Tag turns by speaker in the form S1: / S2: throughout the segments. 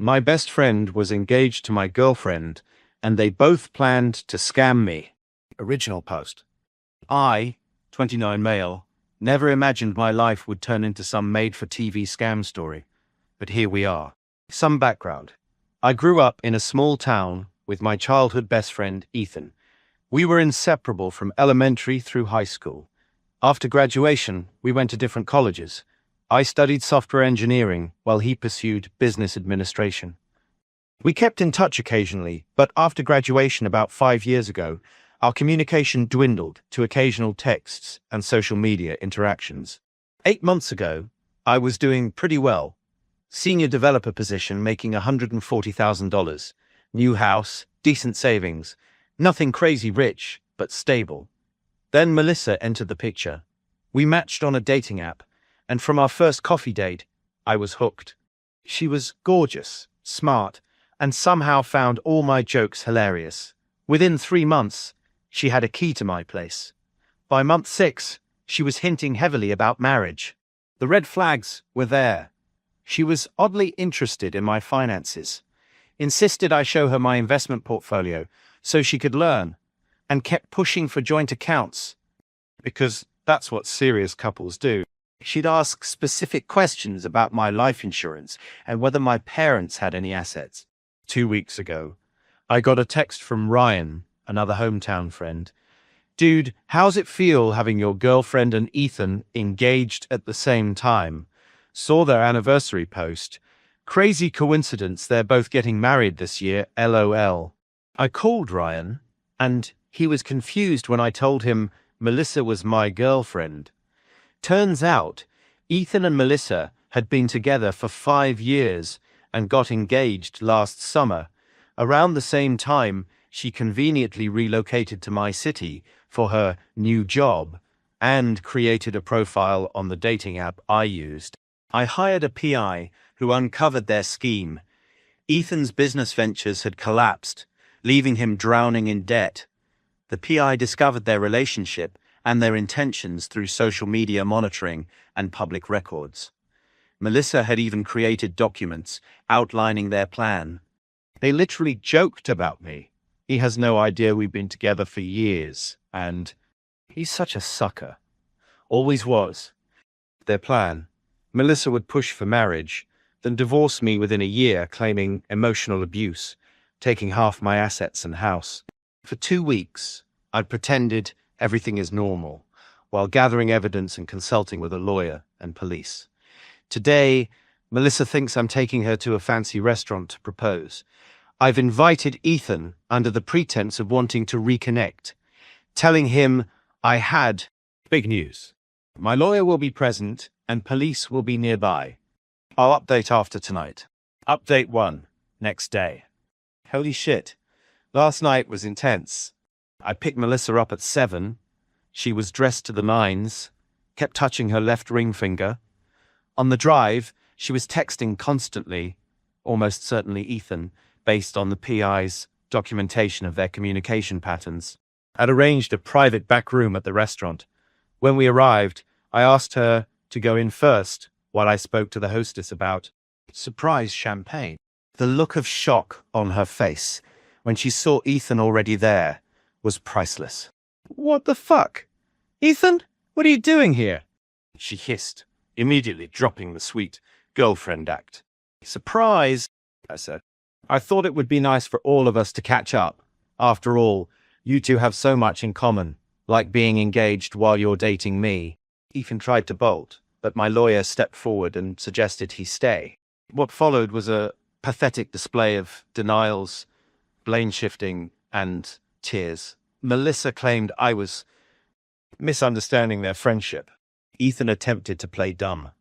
S1: My best friend was engaged to my girlfriend, and they both planned to scam me. Original post. I, 29 male, never imagined my life would turn into some made-for-TV scam story. But here we are. Some background. I grew up in a small town with my childhood best friend, Ethan. We were inseparable from elementary through high school. After graduation, we went to different colleges. I studied software engineering while he pursued business administration. We kept in touch occasionally, but after graduation about 5 years ago, our communication dwindled to occasional texts and social media interactions. 8 months ago, I was doing pretty well. Senior developer position making $140,000. New house, decent savings. Nothing crazy rich, but stable. Then Melissa entered the picture. We matched on a dating app, and from our first coffee date, I was hooked. She was gorgeous, smart, and somehow found all my jokes hilarious. Within 3 months, she had a key to my place. By month 6, she was hinting heavily about marriage. The red flags were there. She was oddly interested in my finances, insisted I show her my investment portfolio so she could learn, and kept pushing for joint accounts, because that's what serious couples do. She'd ask specific questions about my life insurance and whether my parents had any assets. 2 weeks ago, I got a text from Ryan, another hometown friend. Dude, how's it feel having your girlfriend and Ethan engaged at the same time? Saw their anniversary post. Crazy coincidence they're both getting married this year, LOL. I called Ryan, and he was confused when I told him Melissa was my girlfriend. Turns out, Ethan and Melissa had been together for 5 years and got engaged last summer. Around the same time, she conveniently relocated to my city for her new job and created a profile on the dating app I used. I hired a PI who uncovered their scheme. Ethan's business ventures had collapsed, leaving him drowning in debt. The PI discovered their relationship and their intentions through social media monitoring and public records. Melissa had even created documents outlining their plan. They literally joked about me. He has no idea we've been together for years, and he's such a sucker. Always was. Their plan: Melissa would push for marriage, then divorce me within a year, claiming emotional abuse, taking half my assets and house. For 2 weeks, I'd pretended everything is normal, while gathering evidence and consulting with a lawyer and police. Today, Melissa thinks I'm taking her to a fancy restaurant to propose. I've invited Ethan under the pretense of wanting to reconnect, telling him I had big news. My lawyer will be present and police will be nearby. I'll update after tonight. Update 1, next day. Holy shit. Last night was intense. I picked Melissa up at 7. She was dressed to the nines, kept touching her left ring finger. On the drive, she was texting constantly, almost certainly Ethan, based on the PI's documentation of their communication patterns. I'd arranged a private back room at the restaurant. When we arrived, I asked her to go in first while I spoke to the hostess about surprise champagne. The look of shock on her face when she saw Ethan already there was priceless. What the fuck? Ethan, what are you doing here? She hissed, immediately dropping the sweet girlfriend act. Surprise, I said. I thought it would be nice for all of us to catch up. After all, you two have so much in common, like being engaged while you're dating me. Ethan tried to bolt, but my lawyer stepped forward and suggested he stay. What followed was a pathetic display of denials, blame shifting, and tears. Melissa claimed I was misunderstanding their friendship. Ethan attempted to play dumb.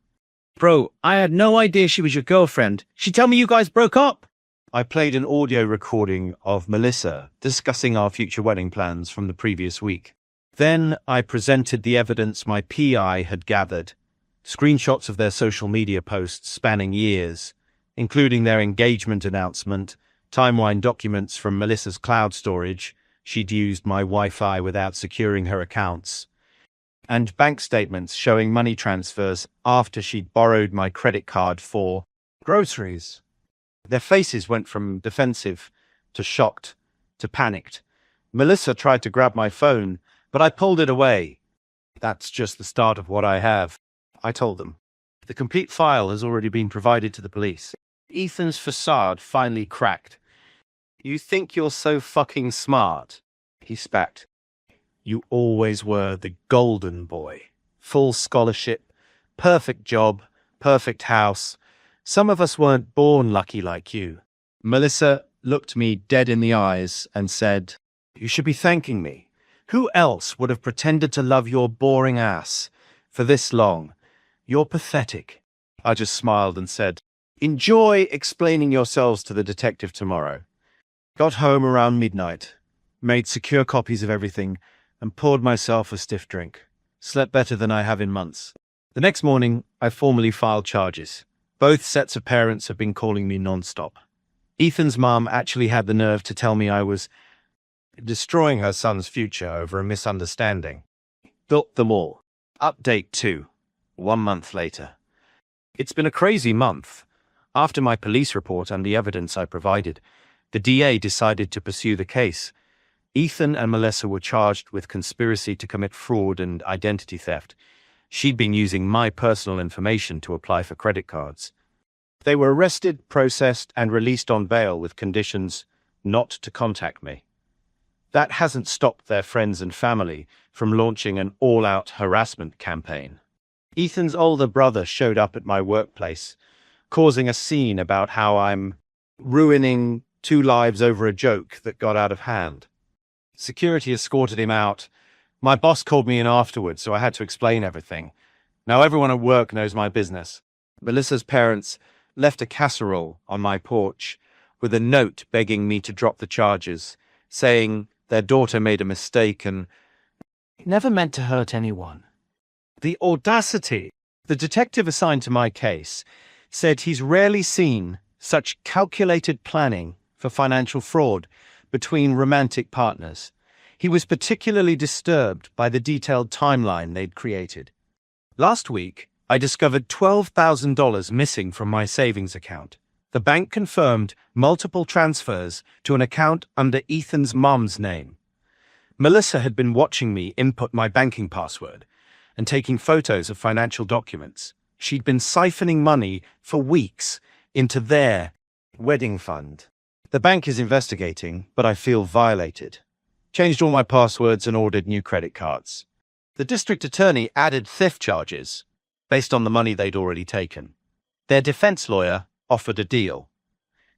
S1: Bro, I had no idea she was your girlfriend. She tell me you guys broke up? I played an audio recording of Melissa discussing our future wedding plans from the previous week. Then I presented the evidence my PI had gathered, screenshots of their social media posts spanning years, including their engagement announcement, timeline documents from Melissa's cloud storage — she'd used my Wi-Fi without securing her accounts — and bank statements showing money transfers after she'd borrowed my credit card for groceries. Their faces went from defensive to shocked to panicked. Melissa tried to grab my phone, but I pulled it away. That's just the start of what I have, I told them. The complete file has already been provided to the police. Ethan's facade finally cracked. You think you're so fucking smart, he spat. You always were the golden boy. Full scholarship, perfect job, perfect house. Some of us weren't born lucky like you. Melissa looked me dead in the eyes and said, You should be thanking me. Who else would have pretended to love your boring ass for this long? You're pathetic. I just smiled and said, Enjoy explaining yourselves to the detective tomorrow. Got home around midnight, made secure copies of everything, and poured myself a stiff drink. Slept better than I have in months. The next morning, I formally filed charges. Both sets of parents have been calling me non-stop. Ethan's mom actually had the nerve to tell me I was destroying her son's future over a misunderstanding. Built them all. Update 2. 1 month later. It's been a crazy month. After my police report and the evidence I provided, the DA decided to pursue the case. Ethan and Melissa were charged with conspiracy to commit fraud and identity theft. She'd been using my personal information to apply for credit cards. They were arrested, processed, and released on bail with conditions not to contact me. That hasn't stopped their friends and family from launching an all-out harassment campaign. Ethan's older brother showed up at my workplace, causing a scene about how I'm ruining 2 lives over a joke that got out of hand. Security escorted him out. My boss called me in afterwards, so I had to explain everything. Now everyone at work knows my business. Melissa's parents left a casserole on my porch with a note begging me to drop the charges, saying their daughter made a mistake and never meant to hurt anyone. The audacity! The detective assigned to my case said he's rarely seen such calculated planning for financial fraud between romantic partners. He was particularly disturbed by the detailed timeline they'd created. Last week, I discovered $12,000 missing from my savings account. The bank confirmed multiple transfers to an account under Ethan's mom's name. Melissa had been watching me input my banking password and taking photos of financial documents. She'd been siphoning money for weeks into their wedding fund. The bank is investigating, but I feel violated. Changed all my passwords and ordered new credit cards. The district attorney added theft charges based on the money they'd already taken. Their defense lawyer offered a deal.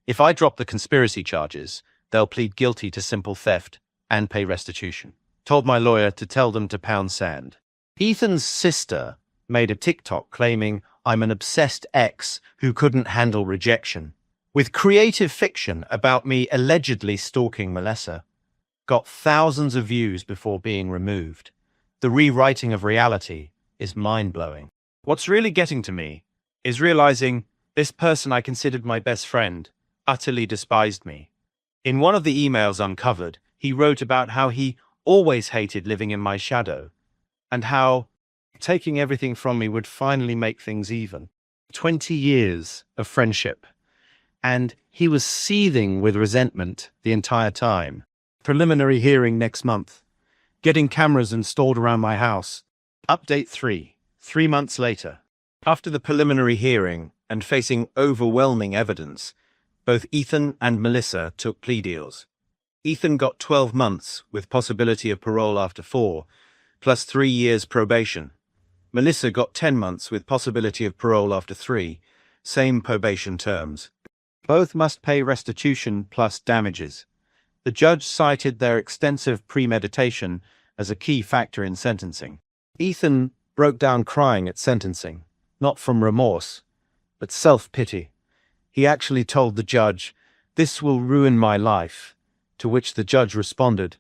S1: If I drop the conspiracy charges, they'll plead guilty to simple theft and pay restitution. Told my lawyer to tell them to pound sand. Ethan's sister made a TikTok claiming I'm an obsessed ex who couldn't handle rejection, with creative fiction about me allegedly stalking Melissa. Got thousands of views before being removed. The rewriting of reality is mind-blowing. What's really getting to me is realizing this person I considered my best friend utterly despised me. In one of the emails uncovered, he wrote about how he always hated living in my shadow and how taking everything from me would finally make things even. 20 years of friendship, and he was seething with resentment the entire time. Preliminary hearing next month. Getting cameras installed around my house. Update 3. 3 months later. After the preliminary hearing and facing overwhelming evidence, both Ethan and Melissa took plea deals. Ethan got 12 months with possibility of parole after 4, plus 3 years probation. Melissa got 10 months with possibility of parole after 3, same probation terms. Both must pay restitution plus damages. The judge cited their extensive premeditation as a key factor in sentencing. Ethan broke down crying at sentencing, not from remorse, but self-pity. He actually told the judge, "This will ruin my life," to which the judge responded,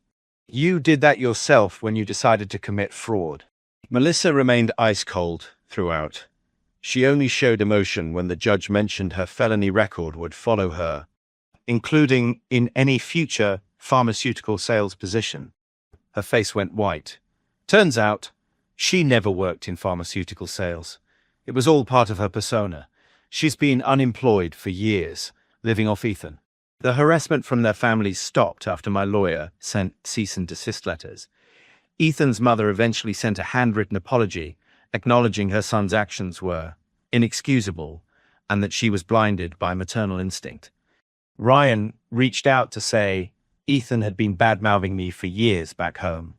S1: "You did that yourself when you decided to commit fraud." Melissa remained ice-cold throughout. She only showed emotion when the judge mentioned her felony record would follow her, including in any future pharmaceutical sales position. Her face went white. Turns out, she never worked in pharmaceutical sales. It was all part of her persona. She's been unemployed for years, living off Ethan. The harassment from their families stopped after my lawyer sent cease and desist letters. Ethan's mother eventually sent a handwritten apology, acknowledging her son's actions were inexcusable and that she was blinded by maternal instinct. Ryan reached out to say Ethan had been bad-mouthing me for years back home.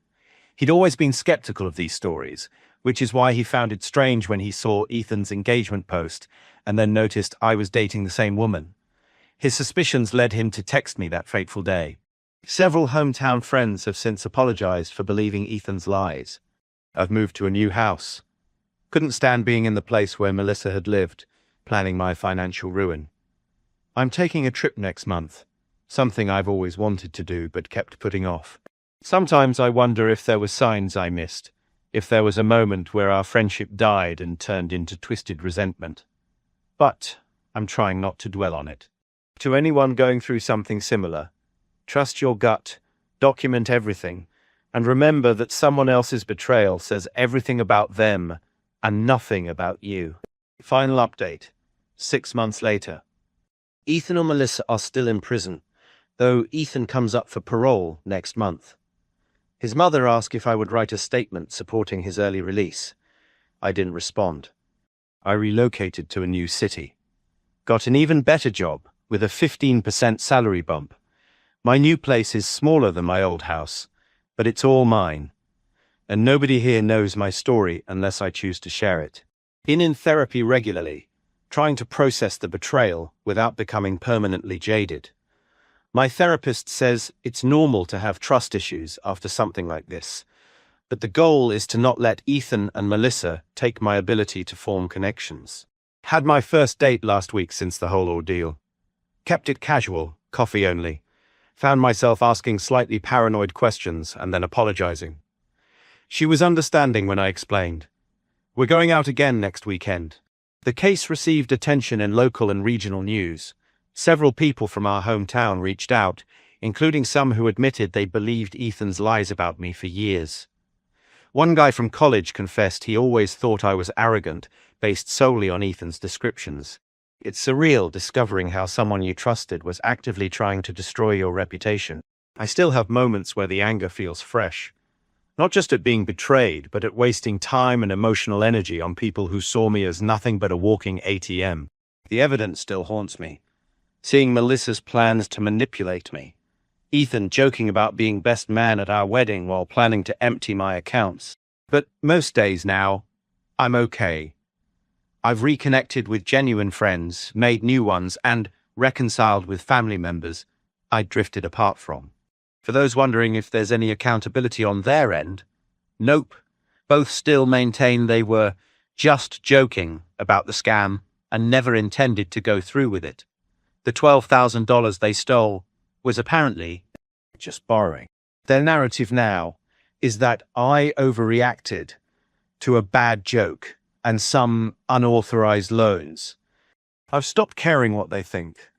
S1: He'd always been skeptical of these stories, which is why he found it strange when he saw Ethan's engagement post and then noticed I was dating the same woman. His suspicions led him to text me that fateful day. Several hometown friends have since apologized for believing Ethan's lies. I've moved to a new house. Couldn't stand being in the place where Melissa had lived, planning my financial ruin. I'm taking a trip next month, something I've always wanted to do but kept putting off. Sometimes I wonder if there were signs I missed, if there was a moment where our friendship died and turned into twisted resentment. But I'm trying not to dwell on it. To anyone going through something similar, trust your gut, document everything, and remember that someone else's betrayal says everything about them and nothing about you. Final update. 6 months later. Ethan and Melissa are still in prison, though Ethan comes up for parole next month. His mother asked if I would write a statement supporting his early release. I didn't respond. I relocated to a new city. Got an even better job with a 15% salary bump. My new place is smaller than my old house, but it's all mine. And nobody here knows my story unless I choose to share it. In therapy regularly, trying to process the betrayal without becoming permanently jaded. My therapist says it's normal to have trust issues after something like this, but the goal is to not let Ethan and Melissa take my ability to form connections. Had my first date last week since the whole ordeal. Kept it casual, coffee only. Found myself asking slightly paranoid questions and then apologizing. She was understanding when I explained. We're going out again next weekend. The case received attention in local and regional news. Several people from our hometown reached out, including some who admitted they believed Ethan's lies about me for years. One guy from college confessed he always thought I was arrogant, based solely on Ethan's descriptions. It's surreal discovering how someone you trusted was actively trying to destroy your reputation. I still have moments where the anger feels fresh. Not just at being betrayed, but at wasting time and emotional energy on people who saw me as nothing but a walking ATM. The evidence still haunts me. Seeing Melissa's plans to manipulate me. Ethan joking about being best man at our wedding while planning to empty my accounts. But most days now, I'm okay. I've reconnected with genuine friends, made new ones, and reconciled with family members I'd drifted apart from. For those wondering if there's any accountability on their end, nope. Both still maintain they were just joking about the scam and never intended to go through with it. The $12,000 they stole was apparently just borrowing. Their narrative now is that I overreacted to a bad joke and some unauthorized loans. I've stopped caring what they think.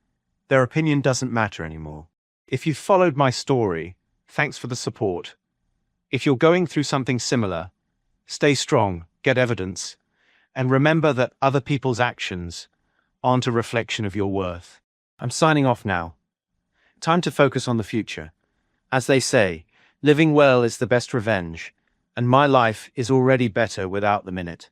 S1: Their opinion doesn't matter anymore. If you've followed my story, thanks for the support. If you're going through something similar, stay strong, get evidence, and remember that other people's actions aren't a reflection of your worth. I'm signing off now. Time to focus on the future. As they say, living well is the best revenge, and my life is already better without them in it.